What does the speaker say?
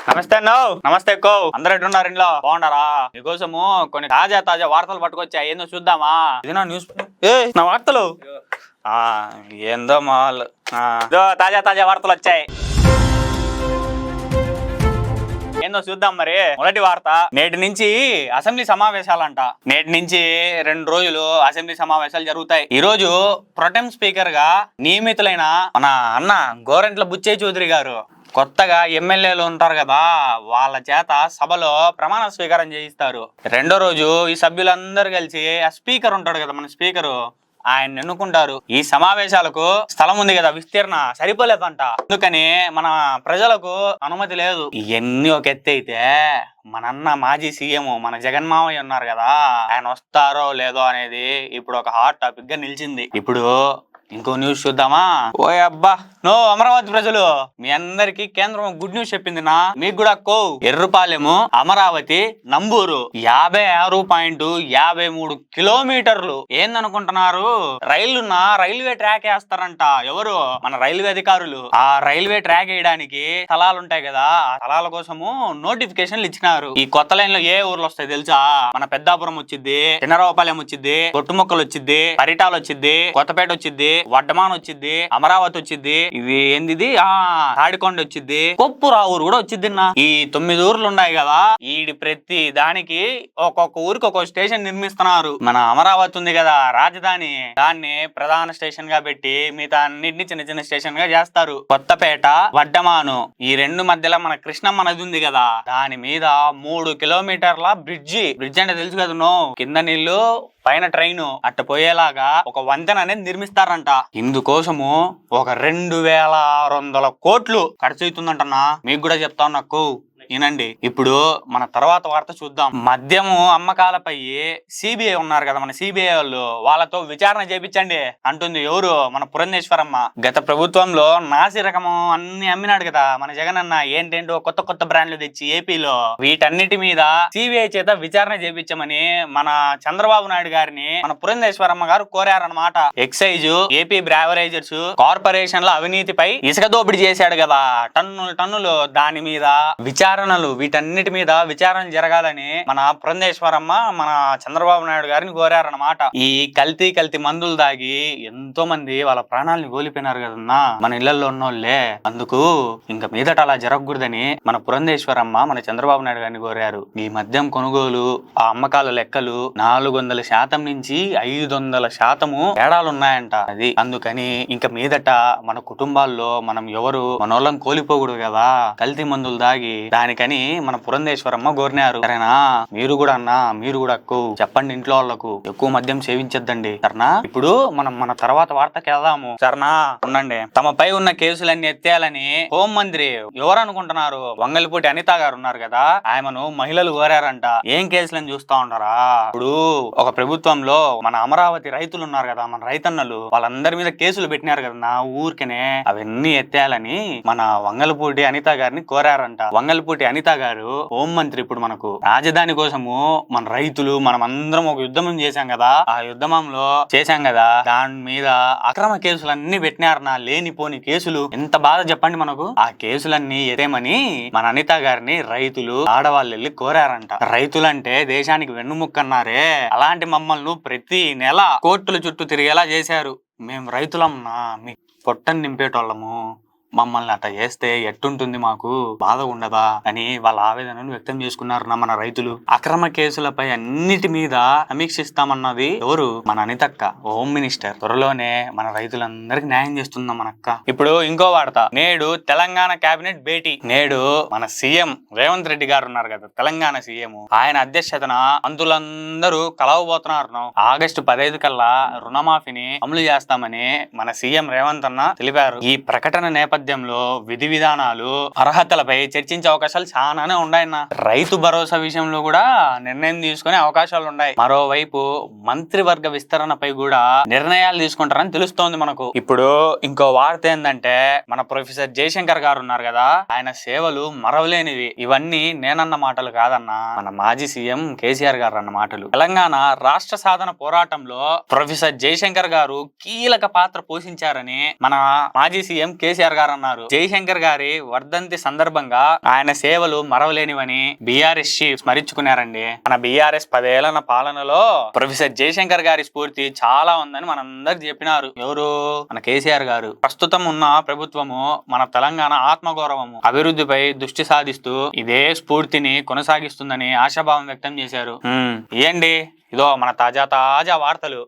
నమస్తే అన్న. నమస్తే అక్కో. అందరూ ఎట్టున్నారు? ఇంట్లో బాగున్నారా? మీకోసము కొన్ని తాజా వార్తలు పట్టుకొచ్చా. ఏందో చూద్దామా? ఇది నా న్యూస్ నా వార్తలు ఏందో మాల్ తాజా వార్తలు వచ్చాయి. ఏందో చూద్దాం. మరి మొదటి వార్త, నేటి నుంచి అసెంబ్లీ సమావేశాలంట. నేటి నుంచి 2 రోజులు అసెంబ్లీ సమావేశాలు జరుగుతాయి. ఈ రోజు ప్రొటెం స్పీకర్ గా నియమితులైన మన అన్న గోరంట్ల బుచ్చయ్య చౌదరి గారు కొత్తగా ఎమ్మెల్యేలు ఉంటారు కదా, వాళ్ళ చేత సభలో ప్రమాణ స్వీకారం చేయిస్తారు. రెండో రోజు ఈ సభ్యులందరూ కలిసి ఆ స్పీకర్ ఉంటాడు కదా, మన స్పీకరు, ఆయన ఎన్నుకుంటారు. ఈ సమావేశాలకు స్థలం ఉంది కదా, విస్తీర్ణ సరిపోలేదంట. అందుకని మన ప్రజలకు అనుమతి లేదు. ఇవన్నీ ఒక ఎత్తి అయితే, మనన్న మాజీ సీఎం మన జగన్మామయ్య ఉన్నారు కదా, ఆయన వస్తారో లేదో అనేది ఇప్పుడు ఒక హాట్ టాపిక్ గా నిలిచింది. ఇప్పుడు ఇంకో న్యూస్ చూద్దామా? ఓయ్ అబ్బా, అమరావతి ప్రజలు, మీ అందరికి కేంద్రం గుడ్ న్యూస్ చెప్పింది. మీకు కూడా ఎర్రుపాలెము అమరావతి నంబూరు 56.53 కిలోమీటర్లు. ఏందనుకుంటున్నారు? రైల్వే ట్రాక్ వేస్తారంట. ఎవరు? మన రైల్వే అధికారులు. ఆ రైల్వే ట్రాక్ వేయడానికి స్థలాలు ఉంటాయి కదా, ఆ స్థలాల కోసము నోటిఫికేషన్లు ఇచ్చినారు. ఈ కొత్త లైన్ లో ఏ ఊర్లు వస్తాయి తెలుసా? మన పెద్దాపురం వచ్చిద్ది, చిన్నరావుపాలెం వచ్చిద్ది, గొట్టుముక్కలు వచ్చిద్ది, పరిటాలు వచ్చిద్ది, కొత్తపేట వచ్చిద్ది, వడ్డమాన్ వచ్చిద్ది, అమరావతి వచ్చిద్ది, ఇవి ఏంది తాడికొండ వచ్చిద్ది, కొప్పురావూరు కూడా వచ్చిద్ది. ఈ 9 ఊర్లు ఉన్నాయి కదా, ఈ ప్రతి దానికి ఒక్కొక్క ఊరికి ఒక్కొక్క స్టేషన్ నిర్మిస్తున్నారు. మన అమరావతి ఉంది కదా రాజధాని, దాన్ని ప్రధాన స్టేషన్ గా పెట్టి మిగతా అన్నింటినీ చిన్న చిన్న స్టేషన్ గా చేస్తారు. కొత్తపేట, వడ్డమాను, ఈ 2 మధ్యలో మన కృష్ణమ్మ నది ఉంది కదా, దాని మీద 3 కిలోమీటర్ల బ్రిడ్జి అంటే తెలుసు కదా, కింద నీళ్లు పైన ట్రైన్ అట్ట పోయేలాగా ఒక వంతెన అనేది నిర్మిస్తారంట. ఇందుకోసము ఒక 2600 కోట్లు ఖర్చు అవుతుందంటన్నా. మీకు కూడా చెప్తా నాకు వినండి. ఇప్పుడు మన తర్వాత వార్త చూద్దాం. మద్యము అమ్మకాలపై సిబిఐ ఉన్నారు కదా, మన సిబిఐ వాళ్ళతో విచారణ చేపించండి అంటుంది. ఎవరు? మన పురంధేశ్వరమ్మ. గత ప్రభుత్వంలో నాసి రకము అన్ని అమ్మినాడు కదా మన జగన్ అన్న. ఏంటేంటో కొత్త బ్రాండ్లు తెచ్చి ఏపీలో, వీటన్నిటి మీద సిబిఐ చేత విచారణ చేపించమని మన చంద్రబాబు నాయుడు గారిని మన పురంధేశ్వరమ్మ గారు కోరారనమాట. ఎక్సైజ్, ఏపీ బ్రావరేజర్స్ కార్పొరేషన్ల అవినీతిపై ఇసుక దోపిడీ చేశాడు కదా, టన్నులు దాని మీద వీటన్నిటి మీద విచారణ జరగాలని మన పురంధేశ్వరమ్మ మన చంద్రబాబు నాయుడు గారిని కోరారనమాట. ఈ కల్తీ మందులు దాగి ఎంతో మంది వాళ్ళ ప్రాణాలను కోల్పోయినారు కదన్నా మన ఇళ్లలో ఉన్నోళ్లే. అందుకు ఇంకా మీదట అలా జరగకూడదని మన పురంధేశ్వరమ్మ మన చంద్రబాబు నాయుడు గారిని కోరారు. ఈ మద్యం కొనుగోలు, ఆ అమ్మకాల లెక్కలు 400% నుంచి 500% తేడాలు ఉన్నాయంట. అది అందుకని ఇంకా మీదట మన కుటుంబాల్లో మనం ఎవరు మనోళ్ళని కోల్పోకూడదు కదా కల్తీ మందులు దాగి. దానికని మన పురంధేశ్వరమ్మ కోరినారు. సరేనా? మీరు కూడా చెప్పండి ఇంట్లో వాళ్ళకు ఎక్కువ మద్యం సేవించద్దండి. సరేనా? ఇప్పుడు మనం మన తర్వాత వార్తకి వెళ్దాము. సరేనా? ఉండండి. తమపై ఉన్న కేసులన్నీ ఎత్తేయాలని హోంమంత్రి ఎవరు అనుకుంటున్నారు? వంగల్పూటి అనిత గారు ఉన్నారు కదా, ఆమెను మహిళలు కోరారంట. ఏం కేసులని చూస్తా ఉంటారా? ఇప్పుడు ఒక ప్రభుత్వంలో మన అమరావతి రైతులు ఉన్నారు కదా, మన రైతన్నలు, వాళ్ళందరి మీద కేసులు పెట్టినారు కదా నా ఊరికనే, అవన్నీ ఎత్తేయాలని మన వంగల్పూటి అనిత గారిని కోరారంట. వంగల్పూటి అనిత గారు హోంమంత్రి. ఇప్పుడు మనకు రాజధాని కోసము మన రైతులు మనం అందరం ఒక యుద్ధం చేశాం కదా, ఆ యుద్ధంలో చేశాం కదా, దాని మీద అక్రమ కేసులన్నీ పెట్టినారు. లేనిపోని కేసులు. ఎంత బాధ చెప్పండి మనకు. ఆ కేసులన్నీ ఎదేమని మన అనిత గారిని రైతులు, ఆడవాళ్ళు వెళ్ళి కోరారంట. రైతులంటే దేశానికి వెన్నుముక్కన్నారే, అలాంటి మమ్మల్ని ప్రతి నెల కోర్టుల చుట్టూ తిరిగేలా చేశారు. మేము రైతులమ్మా, మీ పొట్టని నింపేటోళ్ళము, మమ్మల్ని అట్లా చేస్తే ఎట్టుంటుంది, మాకు బాధ ఉండదా అని వాళ్ళ ఆవేదనను వ్యక్తం చేసుకున్నారు మన రైతులు. అక్రమ కేసులపై అన్నిటి మీద సమీక్షిస్తామన్నది ఎవరు? మన అనితక్క, హోమ్ మినిస్టర్. త్వరలోనే మన రైతులందరికి న్యాయం చేస్తుందా మనక్క. ఇప్పుడు ఇంకో వార్త. నేడు తెలంగాణ కేబినెట్ భేటీ. నేడు మన సీఎం రేవంత్ రెడ్డి గారు ఉన్నారు కదా, తెలంగాణ సీఎం, ఆయన అధ్యక్షతన మంత్రులందరూ కలవబోతున్నారు. ఆగస్టు 15 కల్లా రుణమాఫీని అమలు చేస్తామని మన సీఎం రేవంత్ అన్న తెలిపారు. ఈ ప్రకటన నేపథ్యంలో విధి విధానాలు, అర్హతలపై చర్చించే అవకాశాలు చాలానే ఉన్నాయన్న. రైతు భరోసా విషయంలో కూడా నిర్ణయం తీసుకునే అవకాశాలు ఉన్నాయి. మరోవైపు మంత్రివర్గ విస్తరణపై కూడా నిర్ణయాలు తీసుకుంటారని తెలుస్తోంది మనకు. ఇప్పుడు ఇంకో వార్త ఏంటంటే, మన ప్రొఫెసర్ జయశంకర్ గారు ఉన్నారు కదా, ఆయన సేవలు మరవలేనివి. ఇవన్నీ నేనన్న మాటలు కాదన్నా, మన మాజీ సీఎం కేసీఆర్ గారు అన్న మాటలు. తెలంగాణ రాష్ట్ర సాధన పోరాటంలో ప్రొఫెసర్ జయశంకర్ గారు కీలక పాత్ర పోషించారని మన మాజీ సీఎం కేసీఆర్ గారు ఉంటారన్నారు. జయశంకర్ గారి వర్ధంతి సందర్భంగా ఆయన సేవలు మరవలేనివని బీఆర్ఎస్ చీఫ్ స్మరించుకున్నారండి. మన బీఆర్ఎస్ 10 ఏళ్ల పాలనలో ప్రొఫెసర్ జయశంకర్ గారి స్ఫూర్తి చాలా ఉందని మనందరికి చెప్పినారు. ఎవరు? మన కేసీఆర్ గారు. ప్రస్తుతం ఉన్న ప్రభుత్వము మన తెలంగాణ ఆత్మగౌరవము అభివృద్ధిపై దృష్టి సాధిస్తూ ఇదే స్ఫూర్తిని కొనసాగిస్తుందని ఆశాభావం వ్యక్తం చేశారు. ఏంటి ఇదో మన తాజా వార్తలు.